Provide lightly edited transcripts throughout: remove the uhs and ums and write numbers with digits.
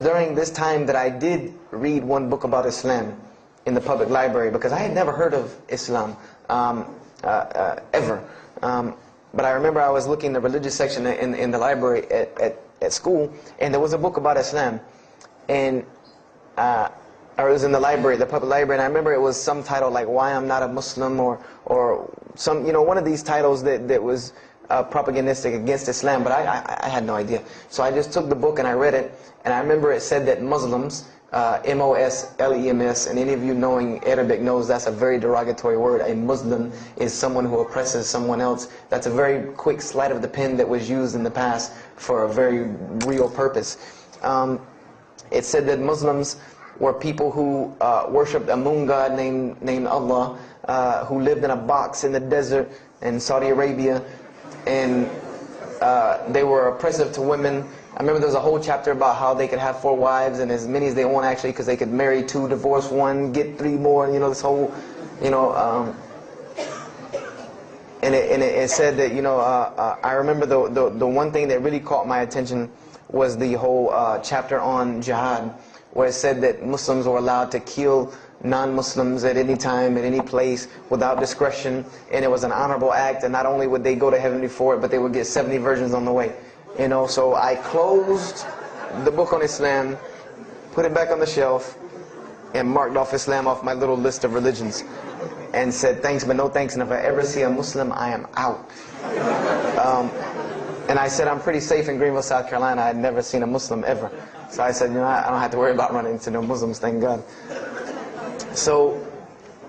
During this time that I did read one book about Islam in the public library, because I had never heard of Islam ever. But I remember I was looking in the religious section in the library at school, and there was a book about Islam. And or it was in the library, the public library, and I remember it was some title like "Why I'm Not a Muslim" or some, you know, one of these titles that was propagandistic against Islam, but I had no idea. So I just took the book and I read it, and I remember it said that Muslims, M-O-S-L-E-M-S, and any of you knowing Arabic knows that's a very derogatory word. A Muslim is someone who oppresses someone else. That's a very quick sleight of the pen that was used in the past for a very real purpose. It said that Muslims were people who worshipped a moon god named Allah, who lived in a box in the desert in Saudi Arabia, and they were oppressive to women. I remember there was a whole chapter about how they could have 4 wives and as many as they want, actually, because they could marry 2, divorce 1, get 3 more, you know, this whole, you know, and it said that, you know, I remember the one thing that really caught my attention was the whole chapter on jihad, where it said that Muslims were allowed to kill non-Muslims at any time, at any place, without discretion, and it was an honorable act, and not only would they go to heaven before it, but they would get 70 virgins on the way. You know, so I closed the book on Islam, put it back on the shelf, and marked off Islam off my little list of religions, and said thanks but no thanks, and if I ever see a Muslim, I am out. And I said I'm pretty safe in Greenville, South Carolina. I had never seen a Muslim ever. So I said, you know, I don't have to worry about running into no Muslims, thank God. So,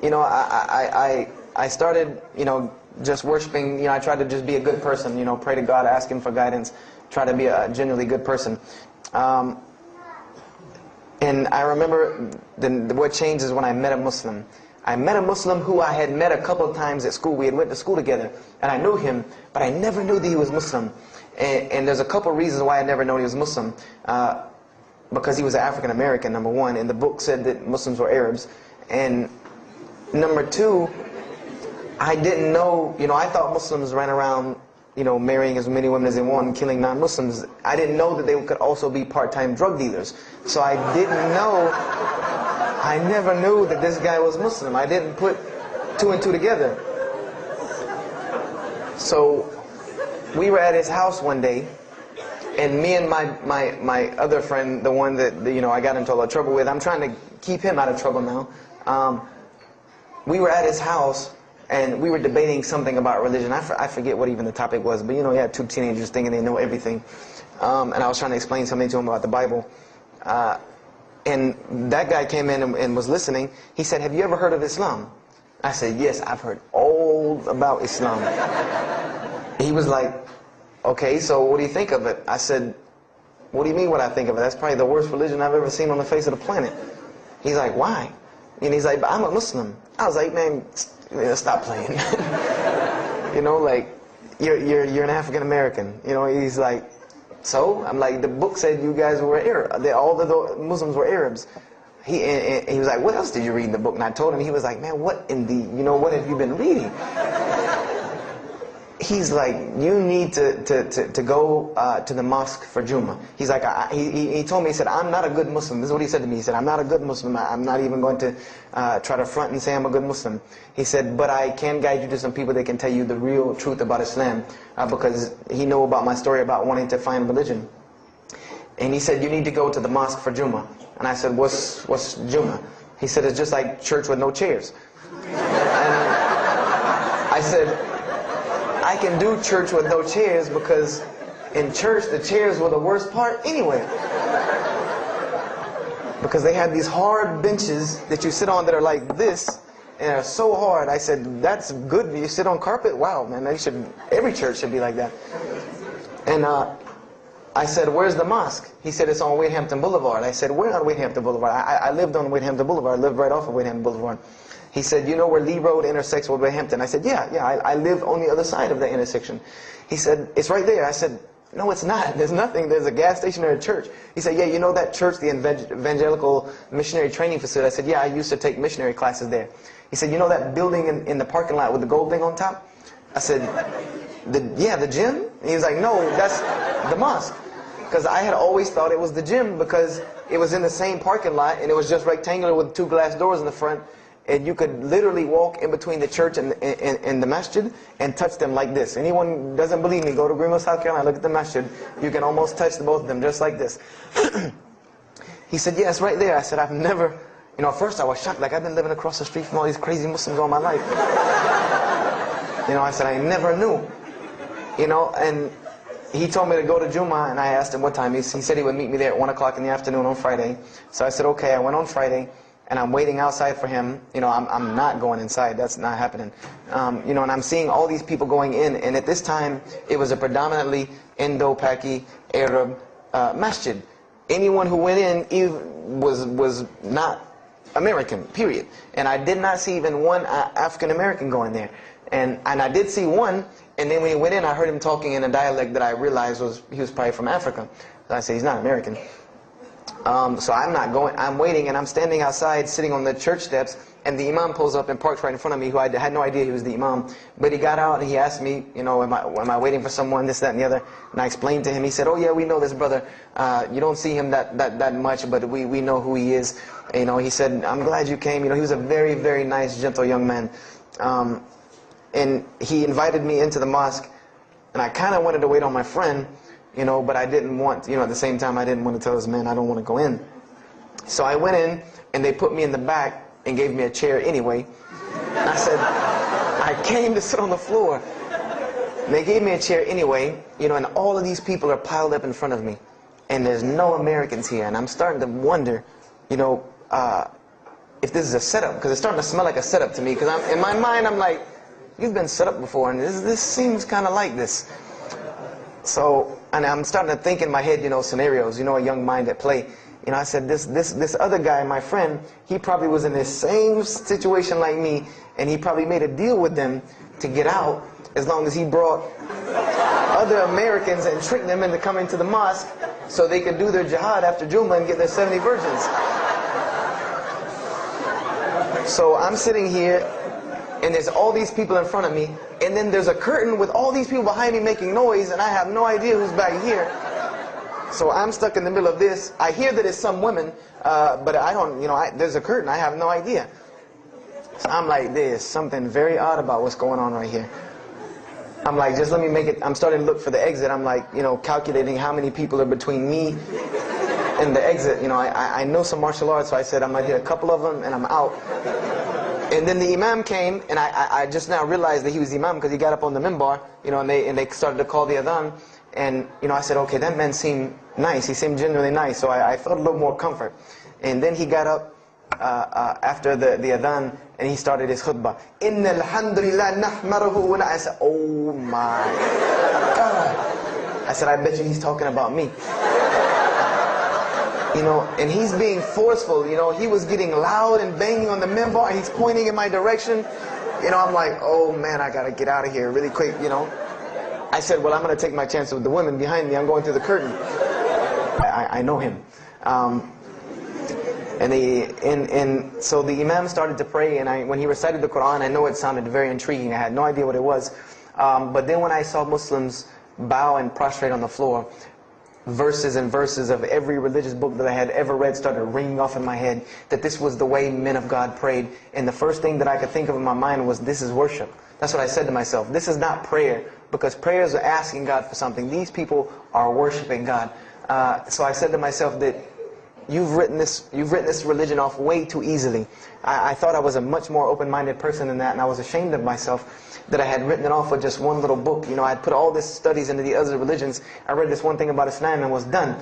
you know, I started, you know, just worshiping. You know, I tried to just be a good person, you know, pray to God, ask Him for guidance, try to be a genuinely good person. And I remember what changed is when I met a Muslim. I met a Muslim who I had met a couple of times at school. We had went to school together, and I knew him, but I never knew that he was Muslim. And there's a couple of reasons why I never knew he was Muslim. Because he was African American, number one, and the book said that Muslims were Arabs. And number two, I didn't know, you know, I thought Muslims ran around, you know, marrying as many women as they want and killing non-Muslims. I didn't know that they could also be part-time drug dealers. So I didn't know, I never knew that this guy was Muslim. I didn't put 2 and 2 together. So we were at his house one day, and me and my other friend, the one that, you know, I got into a lot of trouble with, I'm trying to keep him out of trouble now. We were at his house, and we were debating something about religion. I forget what even the topic was, but you know, you had 2 teenagers thinking they know everything. And I was trying to explain something to him about the Bible. And that guy came in and was listening. He said, "Have you ever heard of Islam?" I said, "Yes, I've heard all about Islam." He was like, "Okay, so what do you think of it?" I said, "What do you mean what I think of it? That's probably the worst religion I've ever seen on the face of the planet." He's like, "Why?" And he's like, "But I'm a Muslim." I was like, "Man, stop playing." You know, like, you're an African American. You know, he's like, "So?" I'm like, "The book said you guys were Arab. All the Muslims were Arabs." He was like, "What else did you read in the book?" And I told him. He was like, "Man, what in the, you know, what have you been reading?" He's like, "You need to go to the mosque for Jummah." He's like, he told me, he said, "I'm not a good Muslim." This is what he said to me. He said, "I'm not a good Muslim. I'm not even going to try to front and say I'm a good Muslim." He said, "But I can guide you to some people that can tell you the real truth about Islam," because he knew about my story about wanting to find religion. And he said, "You need to go to the mosque for Jummah." And I said, What's Jummah?" He said, "It's just like church with no chairs." And I said, "I can do church with no chairs because in church the chairs were the worst part anyway. Because they had these hard benches that you sit on that are like this, and are so hard." I said, "That's good. You sit on carpet? Wow, man, every church should be like that." And I said, "Where's the mosque?" He said, "It's on Wadehampton Boulevard." I said, "Where on Wadehampton Boulevard?" I lived on Wadehampton Boulevard. I lived right off of Wadehampton Boulevard. He said, "You know where Lee Road intersects with Wadehampton?" I said, yeah, I live on the other side of the intersection." He said, "It's right there." I said, "No, it's not. There's nothing. There's a gas station or a church." He said, "Yeah, you know that church, the Evangelical Missionary Training Facility?" I said, "Yeah, I used to take missionary classes there." He said, "You know that building in the parking lot with the gold thing on top?" I said, yeah, the gym?" And he was like, "No, that's the mosque." because I had always thought it was the gym because it was in the same parking lot and it was just rectangular with 2 glass doors in the front, and you could literally walk in between the church and the masjid and touch them like this. Anyone doesn't believe me, go to Greenville, South Carolina, look at the masjid. You can almost touch both of them just like this. He said, yeah, it's right there. I said, I've never, at first I was shocked, like I've been living across the street from all these crazy Muslims all my life. I said, I never knew. And he told me to go to Jummah, and I asked him what time. He said he would meet me there at 1 o'clock in the afternoon on Friday. So I said, okay. I went on Friday, and I'm waiting outside for him. I'm not going inside. That's not happening. And I'm seeing all these people going in, and at this time, it was a predominantly Indo-Paki Arab masjid. Anyone who went in was not American, period. And I did not see even one African-American going there. And I did see one, and then when he went in, I heard him talking in a dialect that I realized he was probably from Africa. So I said, he's not American. So I'm not going. I'm waiting, and I'm standing outside, sitting on the church steps, and the imam pulls up and parks right in front of me, who I had no idea he was the imam. But he got out, and he asked me, am I waiting for someone, this, that, and the other? And I explained to him. He said, oh, yeah, we know this brother. You don't see him that much, but we know who he is. He said, I'm glad you came. He was a very, very nice, gentle young man. And he invited me into the mosque, and I kind of wanted to wait on my friend, but I didn't want, at the same time, I didn't want to tell this man I don't want to go in. So I went in, and they put me in the back and gave me a chair anyway. And I said, I came to sit on the floor. And they gave me a chair anyway, and all of these people are piled up in front of me. And there's no Americans here, and I'm starting to wonder, if this is a setup, because it's starting to smell like a setup to me, because in my mind, I'm like, you've been set up before, and this seems kind of like this. So, and I'm starting to think in my head, scenarios, a young mind at play. I said, this other guy, my friend, he probably was in the same situation like me, and he probably made a deal with them to get out, as long as he brought other Americans and tricked them into coming to the mosque, so they could do their jihad after Jummah and get their 70 virgins. So I'm sitting here, and there's all these people in front of me, and then there's a curtain with all these people behind me making noise, and I have no idea who's back here. So I'm stuck in the middle of this. I hear that it's some women, but I don't, there's a curtain, I have no idea. So I'm like, there's something very odd about what's going on right here. I'm like, just let me make it, I'm starting to look for the exit. I'm like, calculating how many people are between me and the exit. I know some martial arts, so I said, I'm going to hit a couple of them, and I'm out. And then the imam came, and I just now realized that he was the imam because he got up on the minbar, and they started to call the adhan. And, I said, okay, that man seemed nice. He seemed genuinely nice, so I felt a little more comfort. And then he got up after the adhan, and he started his khutbah. Inna alhamdulillah nahmaruhu wa I said, oh my God. I said, I bet you he's talking about me. And he's being forceful. He was getting loud and banging on the minbar, and he's pointing in my direction. I'm like, oh man, I gotta get out of here really quick, I said, well, I'm gonna take my chance with the women behind me. I'm going through the curtain. I know him. So the imam started to pray, and when he recited the Quran, I know it sounded very intriguing. I had no idea what it was. But then when I saw Muslims bow and prostrate on the floor, verses and verses of every religious book that I had ever read started ringing off in my head, that this was the way men of God prayed. And the first thing that I could think of in my mind was, this is worship. That's what I said to myself. This is not prayer, because prayers are asking God for something. These people are worshiping God. So I said to myself that you've written this religion off way too easily. I thought I was a much more open-minded person than that, and I was ashamed of myself that I had written it off with just one little book. I had put all these studies into the other religions. I read this one thing about Islam and was done.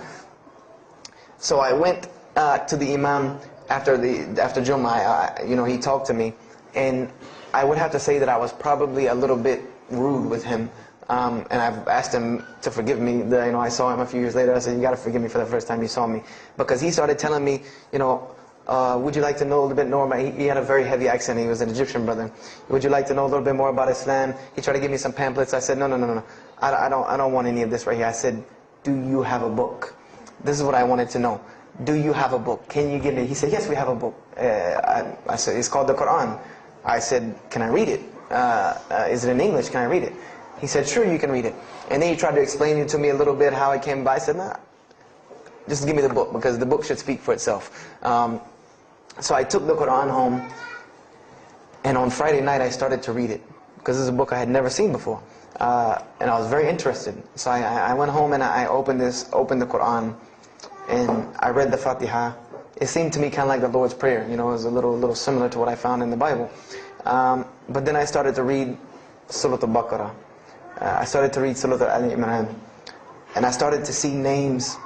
So I went to the imam after Jummah. He talked to me, and I would have to say that I was probably a little bit rude with him. And I've asked him to forgive me. I saw him a few years later. I said, you got to forgive me for the first time you saw me. Because he started telling me, would you like to know a little bit more about, he had a very heavy accent. He was an Egyptian brother. Would you like to know a little bit more about Islam? He tried to give me some pamphlets. I said, no. I don't want any of this right here. I said, do you have a book? This is what I wanted to know. Do you have a book? Can you give me? He said, yes, we have a book. I said, it's called the Quran. I said, can I read it? Is it in English? Can I read it? He said, sure, you can read it. And then he tried to explain it to me a little bit how it came by. I said, nah, Just give me the book, because the book should speak for itself. So I took the Quran home, and on Friday night I started to read it, because this is a book I had never seen before. And I was very interested. So I went home and I opened the Quran, and I read the Fatiha. It seemed to me kind of like the Lord's Prayer. You know, it was a little similar to what I found in the Bible. But then I started to read Surah Al-Baqarah. I started to read Surah Al-Imran. And I started to see names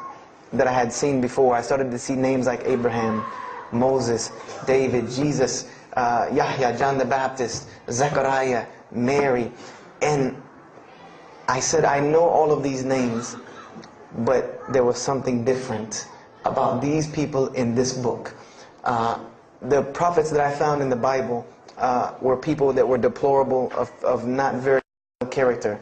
that I had seen before. I started to see names like Abraham, Moses, David, Jesus, Yahya, John the Baptist, Zechariah, Mary. And I said, I know all of these names, but there was something different about these people in this book. The prophets that I found in the Bible were people that were deplorable, of not very good character.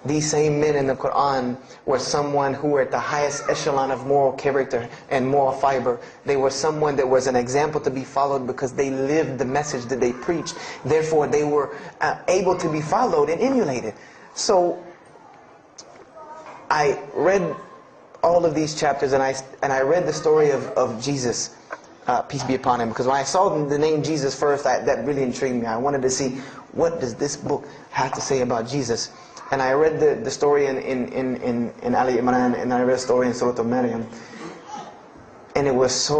These same men in the Quran were someone who were at the highest echelon of moral character and moral fiber. They were someone that was an example to be followed because they lived the message that they preached. Therefore, they were able to be followed and emulated. So I read all of these chapters, and I read the story of Jesus, peace be upon him, because when I saw the name Jesus first, that really intrigued me. I wanted to see, what does this book have to say about Jesus? And I read the story in Ali Imran, and I read the story in Surah Al-Maryam, and it was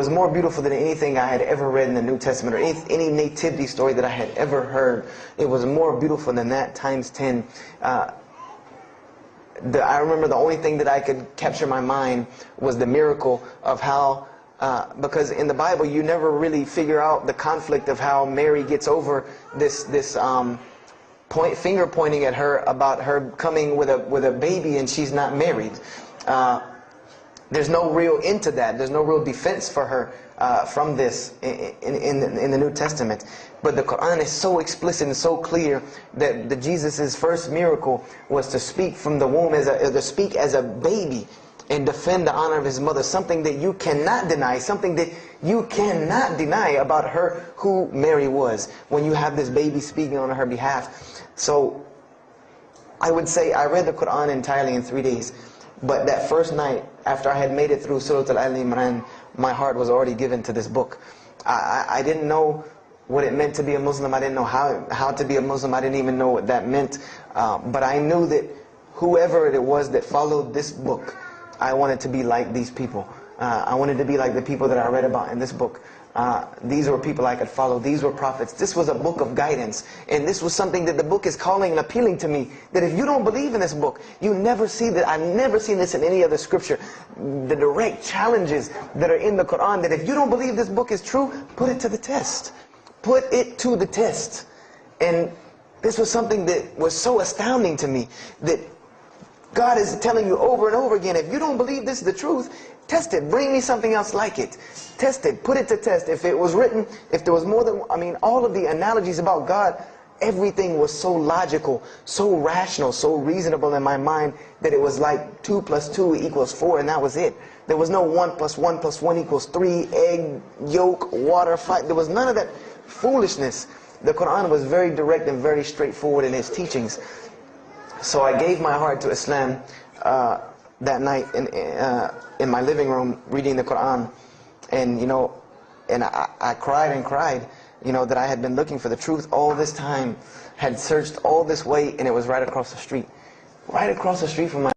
more beautiful than anything I had ever read in the New Testament, or any nativity story that I had ever heard. It was more beautiful than that times 10. I remember the only thing that I could capture in my mind was the miracle of how, because in the Bible you never really figure out the conflict of how Mary gets over this finger pointing at her about her coming with a baby and she's not married. There's no real end to that. There's no real defense for her from this in the New Testament. But the Quran is so explicit and so clear that Jesus' first miracle was to speak from the womb, to speak as a baby and defend the honor of his mother. Something that you cannot deny, something that you cannot deny about her, who Mary was, when you have this baby speaking on her behalf. So I would say I read the Quran entirely in 3 days. But that first night, after I had made it through Surah Al-Imran, my heart was already given to this book. I didn't know what it meant to be a Muslim. I didn't know how to be a Muslim. I didn't even know what that meant. But I knew that whoever it was that followed this book, I wanted to be like these people. I wanted to be like the people that I read about in this book. These were people I could follow. These were prophets. This was a book of guidance. And this was something that the book is calling and appealing to me. That if you don't believe in this book, you never see that. I've never seen this in any other scripture. The direct challenges that are in the Quran, that if you don't believe this book is true, put it to the test. Put it to the test. And this was something that was so astounding to me, that God is telling you over and over again, if you don't believe this is the truth, test it. Bring me something else like it. Test it. Put it to test. If it was written, if there was more than, all of the analogies about God, everything was so logical, so rational, so reasonable in my mind, that it was like 2 + 2 = 4, and that was it. There was no 1 + 1 + 1 = 3, egg, yolk, water, fight. There was none of that foolishness. The Quran was very direct and very straightforward in its teachings. So I gave my heart to Islam that night in my living room, reading the Quran, and I cried and cried, that I had been looking for the truth all this time, had searched all this way, and it was right across the street from my